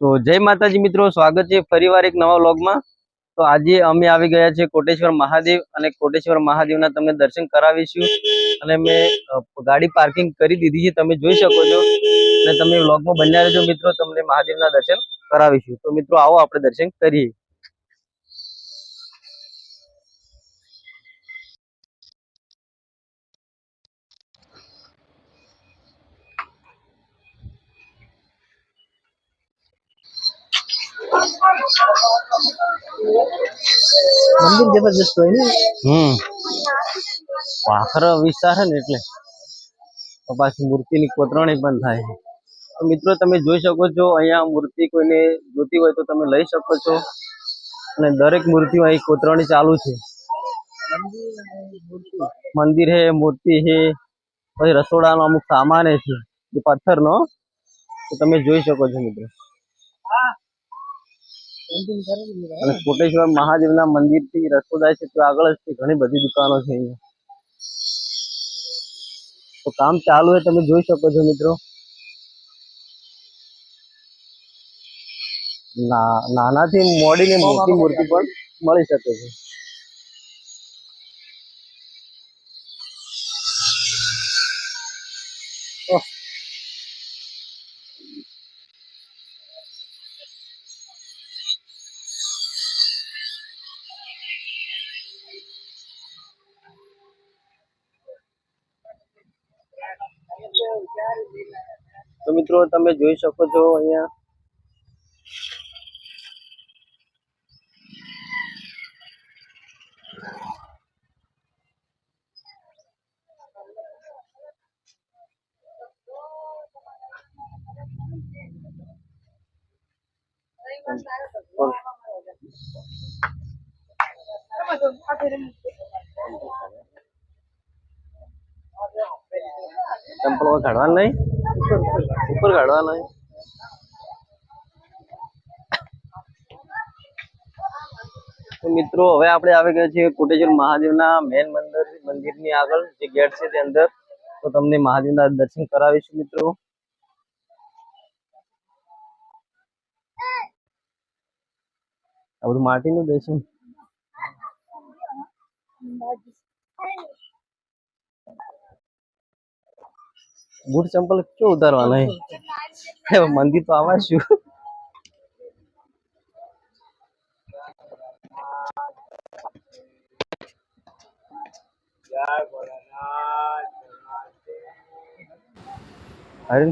તો જય માતાજી મિત્રો, સ્વાગત છે ફરીવાર એક નવા વ્લોગમાં। તો આજે અમે આવી ગયા છે કોટેશ્વર મહાદેવ અને કોટેશ્વર મહાદેવના તમને દર્શન કરાવીશું। અને મેં ગાડી પાર્કિંગ કરી દીધી છે, તમે જોઈ શકો છો। અને તમે વ્લોગમાં બન્યા રહેજો મિત્રો, તમને મહાદેવના દર્શન કરાવીશું। તો મિત્રો આવો આપણે દર્શન કરીએ। મંદિર જબરજસ્ત હોય ને। વાખરો વિસ્તાર છે ને એટલે તો પાછી મૂર્તિની કોતરણી પણ થાય છે। તો મિત્રો તમે જોઈ શકો છો, અહીંયા મૂર્તિ કોઈને જોતી હોય તો તમે લઈ શકો છો। અને દરેક મૂર્તિઓ અહીં કોતરણી ચાલુ છે। મંદિર હે, મૂર્તિ હે, પછી રસોડાનો અમુક સામાન છે જે પથ્થરનો, તો તમે જોઈ શકો છો મિત્રો। અને કોટેશ્વર મહાદેવના મંદિરથી રસ્તો જાય છે તો આગળ જ ઘણી બધી દુકાનો છે અહીંયા। તો કામ ચાલુ હોય, તમે જોઈ શકો છો મિત્રો। નાનાથી મોડીને મોટી મૂર્તિ પણ મળી શકે છે। તો મિત્રો તમે જોઈ શકો છો અહીંયા ચંપલ કાઢવા નહીં, ઉપર કાઢવા નહીં। તો મિત્રો હવે આપણે આવી ગયા છીએ કોટેશ્વર મહાદેવના મેન મંદિરની આગળ જે ગેટ છે તે અંદર। તો તમને મહાદેવના દર્શન કરાવીશું મિત્રો। આ બધું માટીનું દર્શન, બૂટ ચંપલ ક્यों ઉતારવા નહીં, મંદિર તો આવા છું। અરે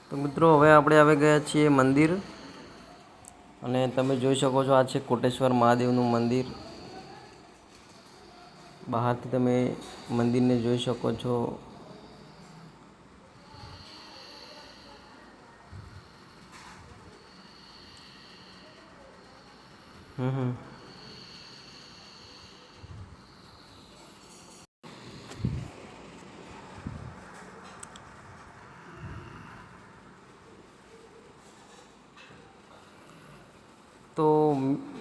તો મિત્રો હવે આપણે આવી ગયા છીએ મંદિર, અને તમે જોઈ શકો છો આ છે કોટેશ્વર મહાદેવનું મંદિર। બહારથી તમે મંદિરને જોઈ શકો છો। તો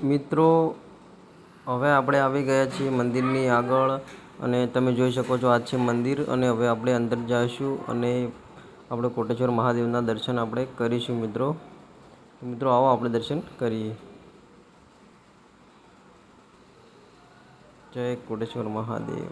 મિત્રો હવે આપણે આવી ગયા છીએ મંદિરની આગળ, અને તમે જોઈ શકો છો આ છે મંદિર। અને હવે આપણે અંદર જઈશું અને આપણે કોટેશ્વર મહાદેવના દર્શન આપણે કરીશું મિત્રો। મિત્રો આવો આપણે દર્શન કરીએ। જય કોટેશ્વર મહાદેવ।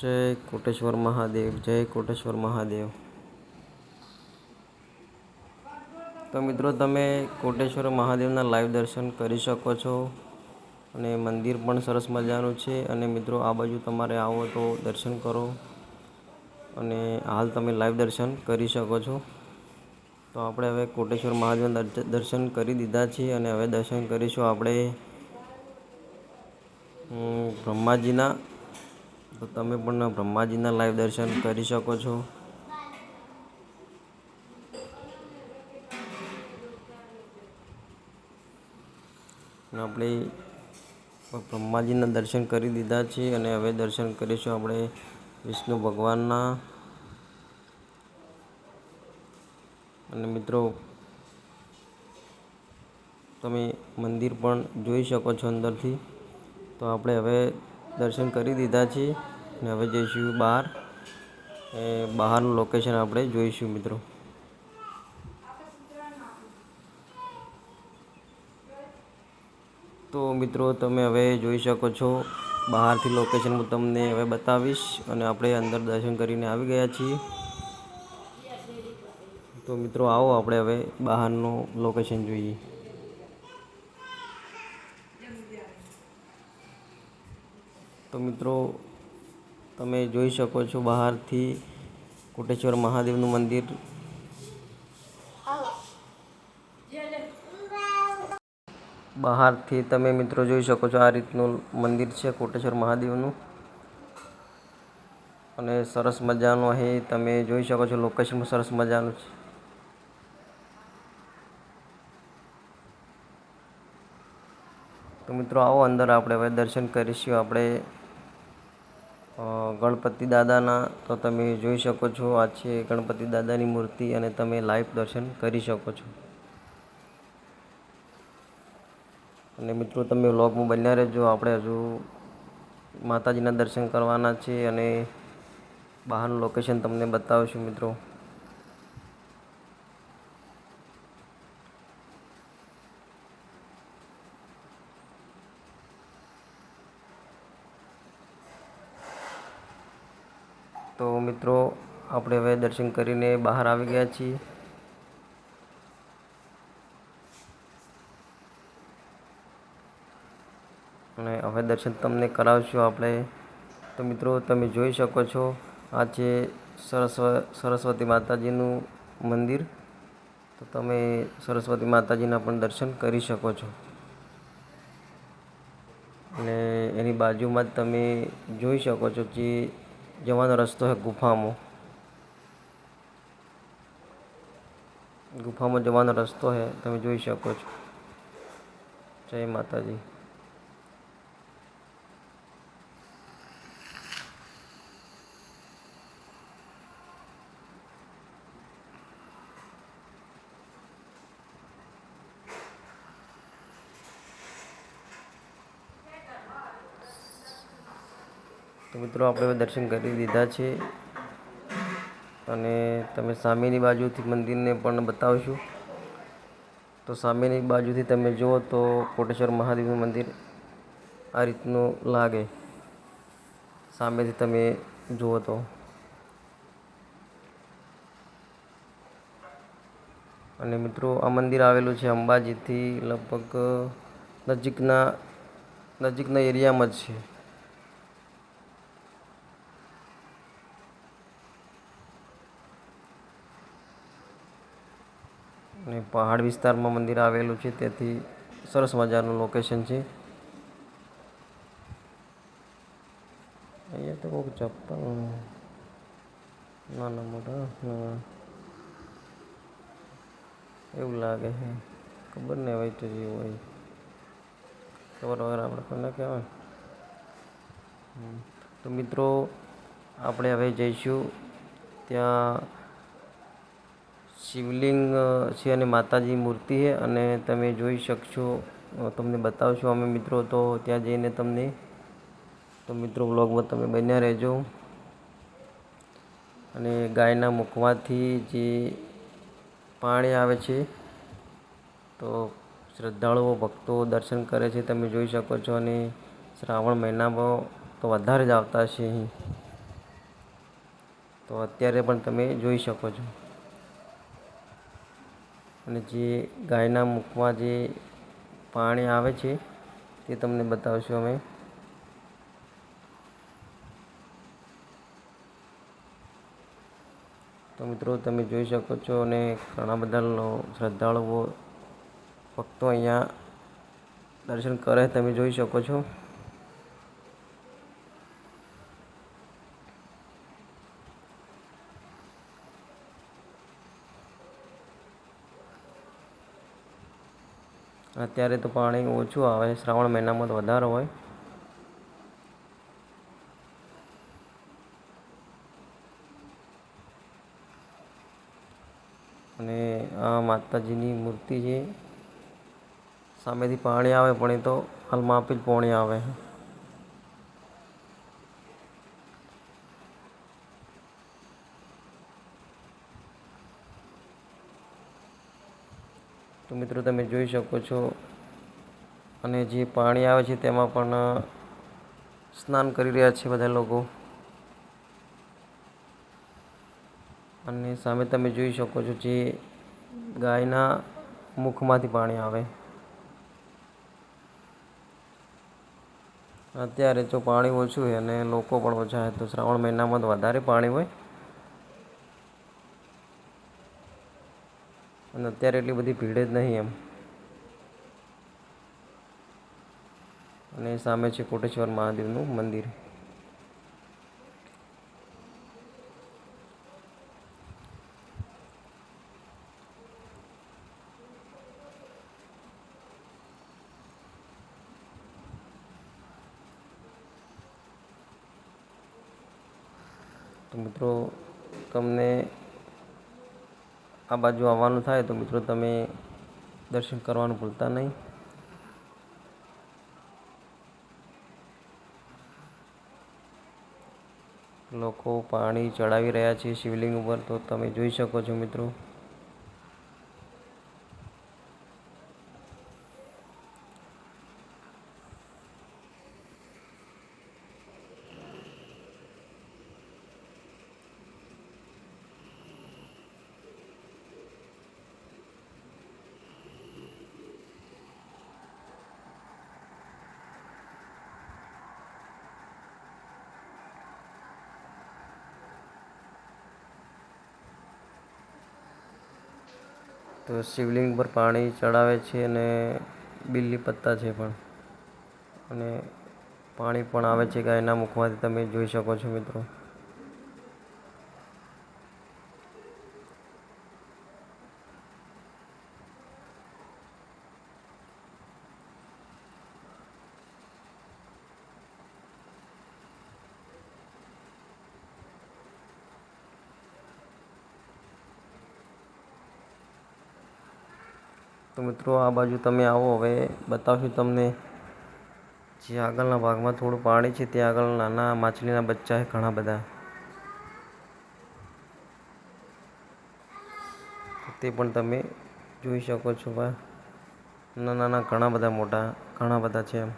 જય કોટેશ્વર મહાદેવ, જય કોટેશ્વર મહાદેવ। તો મિત્રો તમે કોટેશ્વર મહાદેવના લાઈવ દર્શન કરી શકો છો, અને મંદિર પણ સરસ મજાનું છે। અને મિત્રો આ બાજુ તમારે આવો તો દર્શન કરો, અને હાલ તમે લાઈવ દર્શન કરી શકો છો। તો આપણે હવે કોટેશ્વર મહાદેવના દર્શન કરી દીધા છે, અને હવે દર્શન કરીશું આપણે બ્રહ્માજીના। તો તમે પણ બ્રહ્માજીના લાઈવ દર્શન કરી શકો છો। આપણે બ્રહ્માજીના દર્શન કરી દીધા છે અને હવે દર્શન કરીશું આપણે વિષ્ણુ ભગવાનના. અને મિત્રો તમે મંદિર પણ જોઈ શકો છો અંદરથી. તો આપણે હવે દર્શન કરી દીધા છે અને હવે જઈશું બહાર. બહારનું લોકેશન આપણે જોઈશું મિત્રો. તો મિત્રો તમે હવે જોઈ શકો છો બહારથી લોકેશન હું તમને હવે બતાવીશ. અને આપણે અંદર દર્શન કરીને આવી ગયા છીએ. તો મિત્રો આવો આપણે હવે બહારનું લોકેશન જોઈએ. તો મિત્રો તમે જોઈ શકો છો બહારથી કોટેશ્વર મહાદેવનું મંદિર. બહારથી તમે મિત્રો જોઈ શકો છો આ રીતનું મંદિર છે કોટેશ્વર મહાદેવનું. અને સરસ મજાનું અહીં તમે જોઈ શકો છો લોકેશન સરસ મજાનું છે. તો મિત્રો આવો અંદર આપણે હવે દર્શન કરીશું આપણે ગણપતિ દાદાના. તો તમે જોઈ શકો છો આ છે ગણપતિ દાદાની મૂર્તિ અને તમે લાઈવ દર્શન કરી શકો છો. અને મિત્રો તમે વ્લોગમાં બન્યા રહેજો. આપણે હજુ માતાજીના દર્શન કરવાના છે અને બહારનું લોકેશન તમને બતાવીશું મિત્રો. તો મિત્રો આપણે હવે દર્શન કરીને બહાર આવી ગયા છીએ. અને હવે દર્શન તમને કરાવશું આપણે. તો મિત્રો તમે જોઈ શકો છો આ છે સરસ્વતી માતાજીનું મંદિર. તો તમે સરસ્વતી માતાજીના પણ દર્શન કરી શકો છો. અને એની બાજુમાં જ તમે જોઈ શકો છો જે જવાનો રસ્તો છે ગુફામાં જવાનો રસ્તો છે તમે જોઈ શકો છો. જય માતાજી. તો મિત્રો આપણે દર્શન કરી દીધા છે અને તમે સામેની બાજુથી મંદિરને પણ બતાવશું. તો સામેની બાજુથી તમે જુઓ તો કોટેશ્વર મહાદેવનું મંદિર આ રીતનું લાગે સામેથી તમે જુઓ તો. અને મિત્રો આ મંદિર આવેલું છે અંબાજીથી લગભગ નજીકના એરિયામાં જ છે. અને પહાડ વિસ્તારમાં મંદિર આવેલું છે તેથી સરસ મજાનું લોકેશન છે. અહીંયા તો કોઈક ચપ્પલ નાના મોટા એવું લાગે છે. ખબર નહીં હોય તો જેવું હોય ખબર વગર આપણે કોને કહેવાય. તો મિત્રો આપણે હવે જઈશું ત્યાં શિવલિંગ છે અને માતાજી મૂર્તિ છે અને તમે જોઈ શકશો. તમને બતાવશું અમે મિત્રો તો ત્યાં જઈને તમને. તો મિત્રો વ્લોગમાં તમે બન્યા રહેજો. અને ગાયના મુખમાંથી જે પાણી આવે છે તો શ્રદ્ધાળુઓ ભક્તો દર્શન કરે છે તમે જોઈ શકો છો. અને શ્રાવણ મહિનામાં તો વધારે જ આવતા હશે અહીં. તો અત્યારે પણ તમે જોઈ શકો છો. અને જે ગાયના મુખમાં જે પાણી આવે છે તે તમને બતાવશું અમે. તો મિત્રો તમે જોઈ શકો છો અને ઘણા બધા શ્રદ્ધાળુઓ ભક્તો અહીંયા દર્શન કરે તમે જોઈ શકો છો. અત્યારે તો પાણી ઓછું આવે શ્રાવણ મહિનામાં તો વધારે હોય. અને આ માતાજીની મૂર્તિ છે. સામેથી પાણી આવે પણ એ તો હાલમાં આપી જ પાણી આવે. તો મિત્રો તમે જોઈ શકો છો, અને જે પાણી આવે છે તેમાં પણ સ્નાન કરી રહ્યા છે બધા લોકો. અને સામે તમે જોઈ શકો છો જે ગાયના મુખમાંથી પાણી આવે. અત્યારે તો પાણી ઓછું હોય અને લોકો પણ ઓછા હોય, તો શ્રાવણ મહિનામાં તો વધારે પાણી હોય. અને અત્યારે એટલી બધી ભીડ જ નહીં એમ. અને સામે છે કોટેશ્વર મહાદેવનું મંદિર. તો મિત્રો તમને આ બાજુ આવવાનું થાય તો મિત્રો તમે દર્શન કરવાનું ભૂલતા નહીં. લોકો પાણી ચડાવી રહ્યા છે શિવલિંગ ઉપર, તો તમે જોઈ શકો છો મિત્રો. તો શિવલિંગ પર પાણી ચડાવે છે અને બીલી પત્તા છે પણ, અને પાણી પણ આવે છે ગાયના મુખમાંથી, તમે જોઈ શકો છો મિત્રો. તો મિત્રો આ બાજુ તમે આવો, હવે બતાવશું તમને. જે આગળના ભાગમાં થોડું પાણી છે ત્યાં આગળ નાના માછલીના બચ્ચા છે ઘણા બધા. તે પણ તમે જોઈ શકો છો. નાના નાના ઘણા બધા, મોટા ઘણા બધા છે એમ.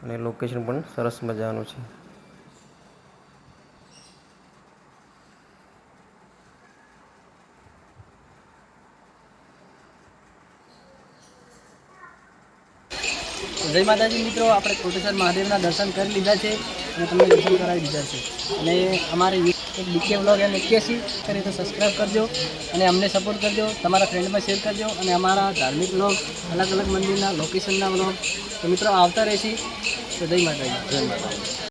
અને લોકેશન પણ સરસ મજાનું છે. જય માતાજી મિત્રો, આપણે કોટેશ્વર મહાદેવના દર્શન કરી લીધા છે અને તમને દર્શન કરાવી દીધા છે. અને અમારે એક ડીકે વ્લોગ એન્ડ 81 કરી તો સબસ્ક્રાઈબ કરજો અને અમને સપોર્ટ કરજો, તમારા ફ્રેન્ડમાં શેર કરજો. અને અમારા ધાર્મિક વ્લોગ, અલગ અલગ મંદિરના લોકેશનના વ્લોગ તો મિત્રો આવતા રહેશે. તો જય માતાજી. જય માતાજી.